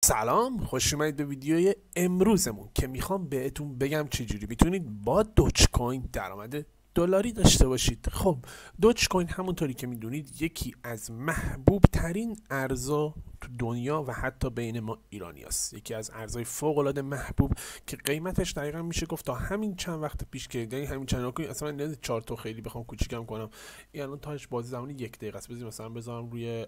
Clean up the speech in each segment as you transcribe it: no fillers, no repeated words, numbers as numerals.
سلام، خوش اومدید به ویدیوی امروزمون که میخوام بهتون بگم چجوری میتونید با دوج کوین درآمد دلاری داشته باشید. خب دوج کوین همونطوری که میدونید یکی از محبوب ترین ارزها تو دنیا و حتی بین ما ایرانی هست. یکی از ارزهای فوق العاده محبوب که قیمتش دقیقا میشه گفت تا همین چند وقت پیش که یعنی همین چند وقت اصلا نیاز 4 تا خیلی بخوام کوچیکم کنم، این الان تاش بازی زمانی 1 دقیقه است. مثلا بذارم روی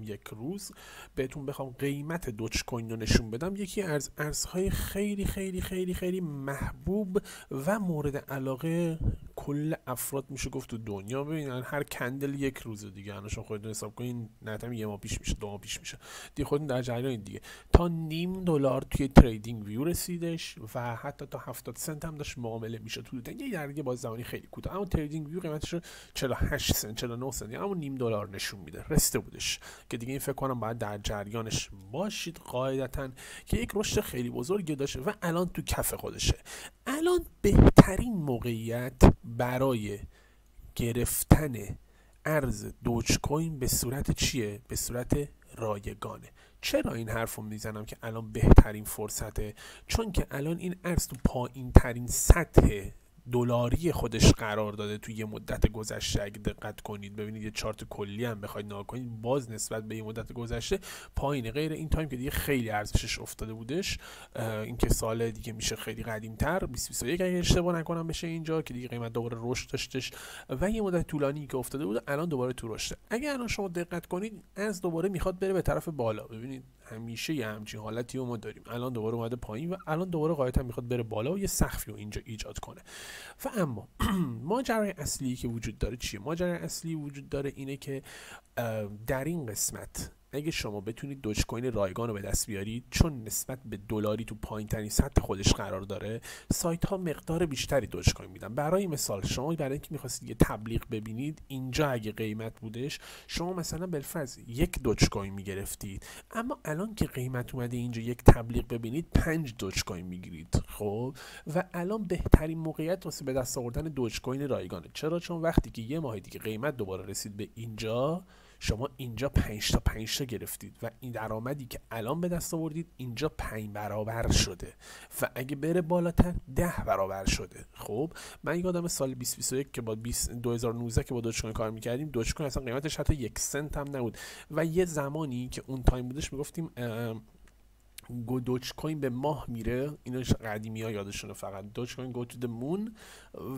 1 روز بهتون بخوام قیمت دوج کوین رو نشون بدم، یکی از ارزهای خیلی خیلی خیلی خیلی محبوب و مورد علاقه کل افراد میشه گفت تو دنیا. ببینن هر کندل 1 روز دیگه، الان شما خودتون حساب کنین، نه 1 ماه پیش میشه، 2 ماه پیش میشه دیگه، خودتون در جریان دیگه، تا $0.5 توی تریدینگ ویو رسیدش و حتی تا 70 سنت هم داشت معامله میشه تو یه درگه باز زمانی خیلی کوتاه. اما تریدینگ ویو قیمتش رو 48 سنت 49 سنت یعنی همون $0.5 نشون میده، رسیده بودش که دیگه این فکر کنم باید در جریانش باشید قاعدتاً که یک رشد خیلی بزرگی داشته و الان تو کف خودشه. الان بهترین موقعیت برای گرفتن ارز دوج کوین به صورت چیه؟ به صورت رایگانه. چرا این حرف رو میزنم که الان بهترین فرصته؟ چون که الان این ارز تو پایین ترین سطح دلاری خودش قرار داده توی یه مدت گذشته. اگه دقت کنید ببینید یه چارت کلی هم بخواید نگاه کنید، باز نسبت به یه مدت گذشته پایینه، غیر این تایم که دیگه خیلی ارزشش افتاده بودش. این که سال دیگه میشه خیلی قدیم‌تر، 2021 اگه اشتباه نکنم بشه اینجا، که دیگه قیمت دوباره رشد داشتش و یه مدت طولانی که افتاده بود الان دوباره تو رشده. اگه الان شما دقت کنید ارز دوباره میخواد بره به طرف بالا. ببینید همیشه یه همچین حالتی رو ما داریم، الان دوباره اومده پایین و الان دوباره غالبا میخواد بره بالا و یه سقفی رو اینجا ایجاد کنه. و اما ماجرای اصلی که وجود داره چیه؟ ماجرای اصلی وجود داره اینه که در این قسمت اگه شما بتونید دوج کوین رایگان رو به دست بیارید، چون نسبت به دلاری تو پایین ترین سطح خودش قرار داره، سایت ها مقدار بیشتری دوج کوین میدن. برای مثال شما برای اینکه میخواستید یه تبلیغ ببینید، اینجا اگه قیمت بودش شما مثلا بالفرض 1 دوج کوین میگرفتید، اما الان که قیمت اومده اینجا یک تبلیغ ببینید 5 دوج کوین میگیرید. خب و الان بهترین موقعیت واسه به دست آوردن دوج کوین رایگانه. چرا؟ چون وقتی که یه ماه دیگه قیمت دوباره رسید به اینجا، شما اینجا 5 تا گرفتید و این درآمدی که الان به دست آوردید اینجا 5 برابر شده و اگه بره بالاتر 10 برابر شده. خب من یادم سال 2021 که با 2019 که با دوج کوین کار می‌کردیم، دوج کوین اصلا قیمتش حتی 1 سنت هم نبود و یه زمانی که اون تایم بودش میگفتیم دوج کوین به ماه میره، اینو قدیمی ها یادشونه، فقط دوج کوین گو تو د مون،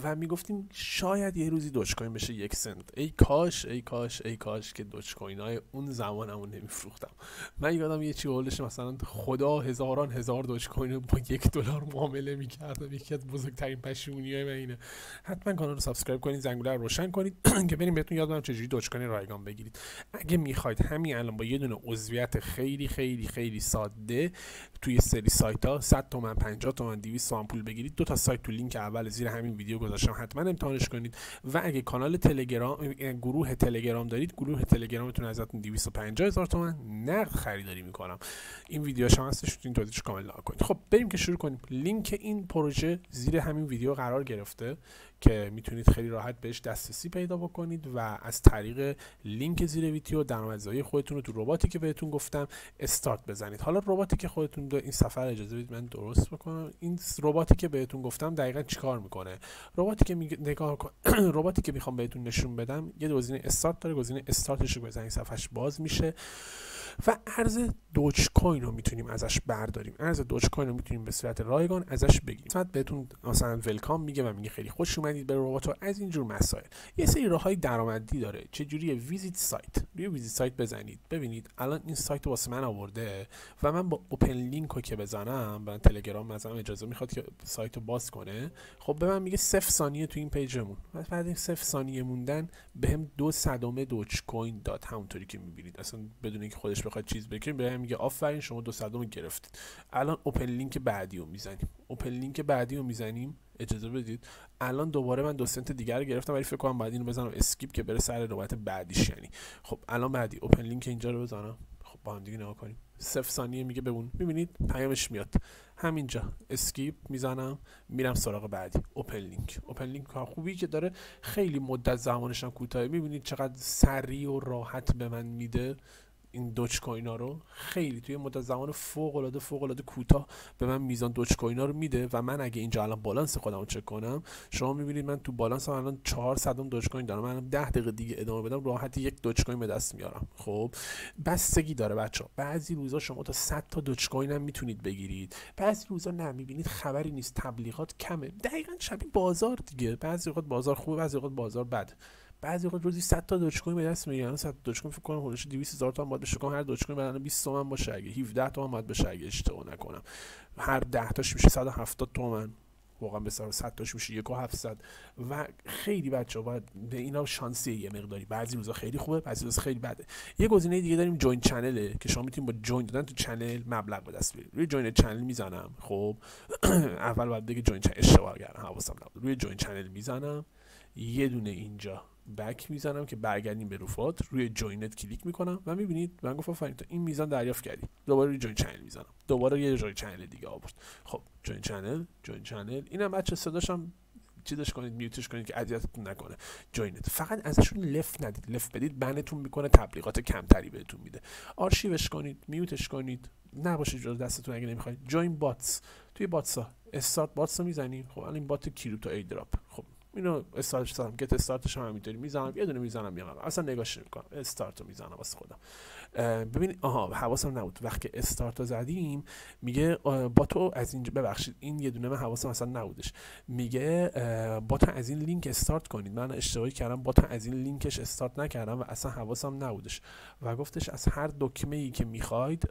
و میگفتیم شاید یه روزی دوج کوین بشه 1 سنت. ای کاش ای کاش ای کاش که دوج کوین های اون زمانمون نمیفروختم. من یادم یه چی هولش مثلا خدا هزاران هزار دوج کوین با $1 معامله میکردم. یکی از بزرگترین پشیمونی‌های من اینه. حتما کانال رو سابسکرایب کنید، زنگوله رو روشن کنید که بریم بهتون یاد بدم چجوری دوج کوین رایگان بگیرید. اگه میخواید همین الان با یه دونه عضویت خیلی خیلی خیلی ساده توی سری سایت ها 100 تومن 50 تومن 200 تومن پول بگیرید، 2 تا سایت تو لینک اول زیر همین ویدیو گذاشتم، حتما امتحانش کنید. و اگه کانال تلگرام، گروه تلگرام دارید، گروه تلگرامتون ازتون 250,000 تومن نقد خریداری میکنم. این ویدیوش هم هستش، این توضیحش کامل نگاه کنید. خب بریم که شروع کنیم. لینک این پروژه زیر همین ویدیو قرار گرفته که میتونید خیلی راحت بهش دسترسی پیدا بکنید و از طریق لینک زیر ویدیو درآمدزایی خودتون رو تو رباتی که بهتون گفتم استارت بزنید. حالا رباتی که خودتون این سفر اجازه بدید من درست بکنم. این رباتی که بهتون گفتم دقیقاً چیکار میکنه؟ رباتی که نگاه کن رباتی که میخوام بهتون نشون بدم یه گزینه استارت داره، گزینه استارتش رو بزنید صفحش باز میشه و ارز دوج کوین رو میتونیم ازش برداریم. ارز دوج کوین رو میتونیم به صورت رایگان ازش بگیریم. مثلا بهتون مثلا ولکام میگه و میگه خیلی خوش اومدید به ربات و از اینجور مسائل. یه سری راههای درآمدی داره. چه جوریه؟ ویزیت سایت. روی ویزیت سایت بزنید. ببینید الان این سایت واسه من آورده و من با اوپن لینک رو که بزنم، برای تلگرام مثلا اجازه میخواد که سایت رو باز کنه. خب به من میگه 0 ثانیه تو این پیجمون. بعد این 0 ثانیه موندن بهم 2 دوج کوین داد، همونطوری که میبینید، اصلا بدون اینکه خودش بخواد چیز بکنه بهم میگه آفرین شما 2 گرفتید. الان اوپن لینک بعدی رو میزنیم. اوپن لینک بعدی رو میزنیم، اجازه بدید الان دوباره من 2 سنت دیگر رو گرفتم، ولی فکر کنم بعد اینو بزنم اسکیپ که بره سر نوبت بعدیش. یعنی خب الان بعدی اوپن لینک اینجا رو بزنم. خب با هم دیگه نگاه کنیم. 0 ثانیه میگه بمون. میبینید پیامش میاد همینجا. اسکیپ میزنم، میرم سراغ بعدی. اوپن لینک. اوپن لینک کار خوبی که داره، خیلی مدت زمانش هم کوتاهه. میبینید چقدر سریع و راحت به من میده. این دوج کوین ها رو خیلی توی مدت زمان فوق العاده کوتاه به من میزان دوج کوین ها رو میده و من اگه اینجا الان بالانس خودم رو چک کنم، شما میبینید من تو بالانس الان 400 دوج کوین دارم. من 10 دقیقه دیگه ادامه بدم راحت یک دوج کوین به دست میارم. خب بستگی داره بچه‌ها، بعضی روزا شما تا 100 تا دوج کوین هم میتونید بگیرید، بعضی روزا نه، میبینید خبری نیست، تبلیغات کمه، دقیقاً شبیه بازار دیگه. بعضی وقت بازار خوبه، بعضی وقت بازار بده. بعضی وقت روزی 100 تا دوج کوین به دست میارن. 100 دوج کوین فکر کنم حدودش 200,000 تومان باید بشه. هر دوج کوین برای 20 تومن باشه، اگه 17 تومن باید بشه اگه اشتباه نکنم. هر 10 تاش میشه 170 تومن. واقعا به حساب 100 تاش میشه 1,700 و خیلی بچه‌ها باید به اینا شانسی یه مقداری. بعضی روزا خیلی خوبه، بعضی روزا خیلی بده. یه گزینه دیگه داریم جوین چنله که شما میتونید با جوین دادن تو چنل مبلغ به دست بیارید. روی جوین چنل میزنم. خب اول باید بگه جوین چنل، اشتباه کردم حواسم نبود. روی جوین چنل میزنم، یه دونه اینجا بک میزنم که برگردیم به رفات، روی جوینت کلیک میکنم و میبینید من گفت آفرین تا این میزان دریافت کردی. دوباره روی جوین چنل میزنم، دوباره یه جوین چنل دیگه آورد. خب جوین چنل اینم بچه صداشم چیزش کنید، میوتش کنید که اذیتتون نکنه. جوینت فقط ازشون لفت ندید، لفت بدید بنتون میکنه، تبلیغات کمتری بهتون میده. آرشیوش کنید، میوتش کنید، نباشه جز دستتون اگه نمیخواید. جوین باتس، توی باتس ها استارت باتس رو میزنیم. خب الان این بات کریپتو ایدراپ، خب اینو استارتش دادم، گت استارتش هم همینطوری میزنم، یه دونه میزنم میام، اصلا نگاهش نمیکنم، استارت رو میزنم واسه خودم. ببینید آها حواسم نبود وقتی استارت رو زدیم میگه با تو از اینجا، ببخشید این یه دونه من حواسم اصلا نبودش، میگه با تو از این لینک استارت کنید. من اشتباهی کردم، با تو از این لینکش استارت نکردم و اصلا حواسم نبودش و گفتش از هر دکمه ای که میخواید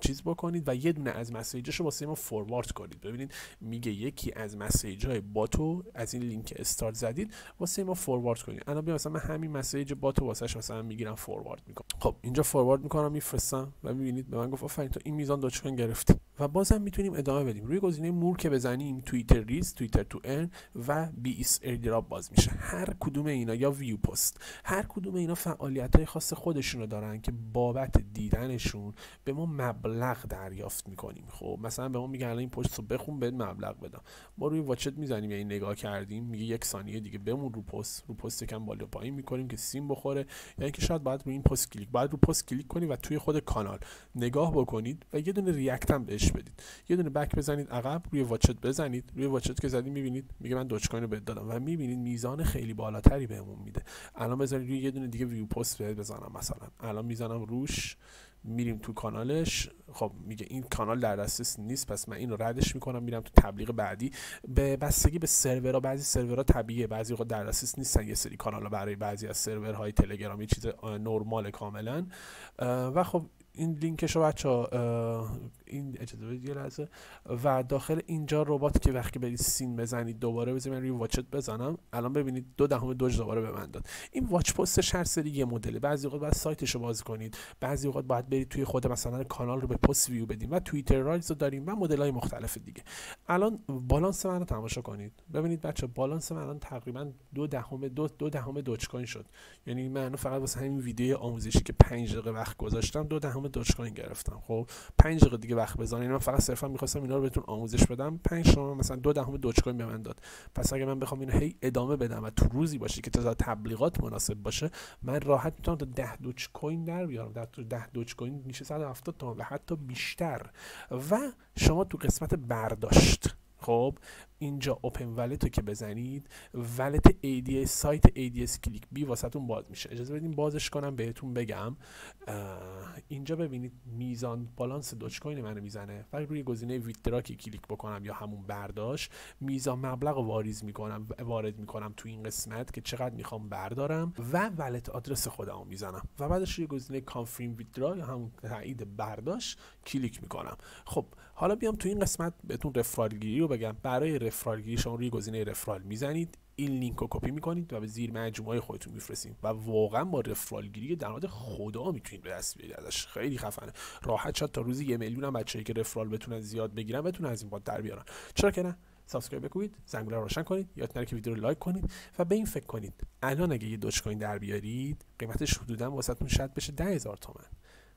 چیز بکنید و یه دونه از مسیجاشو واسه ما فوروارد کنید. ببینید میگه یکی از مسیجای با تو از این لینک استارت زدید واسه ما فوروارد کنید. الان بیا مثلا من همین مسیج با تو واسش مثلا میگیرم فوروارد میکنم. خب اینجا فوروارد میکنم، میفرستم و میبینید به من گفت آفرین تو این میزان دوج کوین گرفتی. و بازم میتونیم ادامه بدیم. روی گزینه مور که بزنیم توییتر ریز، توییتر تو ارن و بی اس ایردراپ باز میشه. هر کدوم اینا یا ویو پست، هر کدوم اینا فعالیت‌های خاص خودشونو دارن که بابت دیدنشون به ما مبلغ دریافت میکنیم. خب مثلا به ما میگن الان این پست رو بخون بهت مبلغ بدم. ما روی واچت میزنیم، یعنی نگاه کردیم میگه یک ثانیه دیگه بمون رو پست یکم بالا پایین میکنیم که سیم بخوره، یعنی که شاید بعد روی این پست کلیک، بعد رو پست کلیک کنید و توی خود کانال نگاه بکنید و یه دونه ریاکت هم بهش بدید. یه دونه بک بزنید عقب، روی واچت بزنید، روی واچت که زدید میبینید میگه من دوج کوین رو بهت دادم و میبینید میزان خیلی بالاتری بهمون میده. الان بذارید روی یه دونه دیگه ویو پست بزنم، مثلا الان میزنم روش، میریم تو کانالش. خب میگه این کانال در دسترس نیست، پس من اینو ردش میکنم، میرم تو تبلیغ بعدی. به بستگی به سرورها، بعضی سرورها طبیعیه، بعضی وقت در دسترس نیستن یه سری کانالا برای بعضی از سرورهای تلگرام، یه چیز نرمال کاملا. و خب این لینکش رو بچه‌ها این اجازه بدید یه لحظه، و داخل اینجا ربات که وقتی برید سین بزنید دوباره بزنید روی واچت بزنم، الان ببینید 0.2 دوج دوباره به من داد. این واچ پستش هر سری یه مدله، بعضی وقت باید سایتش رو باز کنید، بعضی وقت باید برید توی خود مثلا کانال رو به پست ویو بدیم و توییتر رایز رو داریم و مدل‌های مختلف دیگه. الان بالانس من رو تماشا کنید، ببینید بچه‌ها بالانس من الان تقریبا 0.2 دوج کوین شد. یعنی من فقط واسه همین ویدیو آموزشی که 5 دقیقه وقت گذاشتم 0.2 دوج کوین گرفتم. خب 5 دقیقه دیگه وقت بزنید، من فقط صرفا می‌خواستم اینا رو بهتون آموزش بدم. 5 تومن مثلا 0.2 دوج کوین به من داد. پس اگه من بخوام اینو هی ادامه بدم و تو روزی باشه که تا تبلیغات مناسب باشه، من راحت میتونم تا 10 دوج کوین در بیارم. 10 دوج کوین میشه 170 تومن و حتی بیشتر. و شما تو قسمت برداشت، خب اینجا اوپن والت رو که بزنید، والت ADS سایت ADS کلیک بی واسهتون باز میشه. اجازه بدین بازش کنم بهتون بگم. اینجا ببینید میزان بالانس دوج کوین منو میزنه و روی گزینه ویتدرا که کلیک بکنم یا همون برداشت، میزان مبلغ رو وارد میکنم تو این قسمت که چقدر میخوام بردارم و والت آدرس خودمو میزنم و بعدش روی گزینه کانفرم ویتدرا یا همون تایید برداشت کلیک میکنم. خب حالا بیام تو این قسمت بهتون رفرال گیری رو بگم. برای رفرال گیری شما روی گزینه رفرال میزنید، این لینک رو کپی میکنید و به زیر مجموعه خودتون میفرستید و واقعا با رفرال گیری در حد خدا میتونید به دست بیارید ازش. خیلی خفنه، راحت شد تا روزی 1 میلیون هم بچه‌ای که رفرال بتونن زیاد بگیرن بتونن از این باد در بیارن. چرا که نه؟ سابسکرایب بکنید، زنگوله رو روشن کنید، یادتون نره که ویدیو رو لایک کنید و به این فکر کنید الان اگه یه دوج کوین در بیارید قیمتش حدودا واسهتون شاید بشه 10,000 تومان.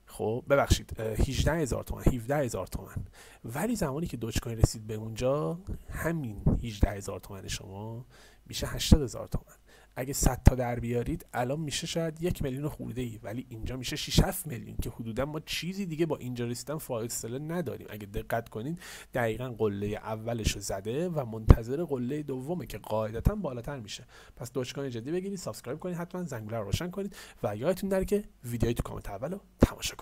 خب ببخشید 18,000 تومان، 17,000 تومان. ولی زمانی که دوج کوین رسید به اونجا، همین 18,000 تومان شما میشه 80,000 تومان. اگه 100 تا در بیارید الان میشه شاید 1 میلیون خورده ای، ولی اینجا میشه 6-7 میلیون که حدودا ما چیزی دیگه با اینجا رسیدن فاصله نداریم. اگه دقت کنین دقیقاً قله اولش رو زده و منتظر قله دومه که قاعدتاً بالاتر میشه. پس دوج کوین جدی بگیرید، سابسکرایب کنید، حتما زنگوله رو روشن کنید و یادتون نره که ویدیوی تو کامنت اولو تماشا کنید.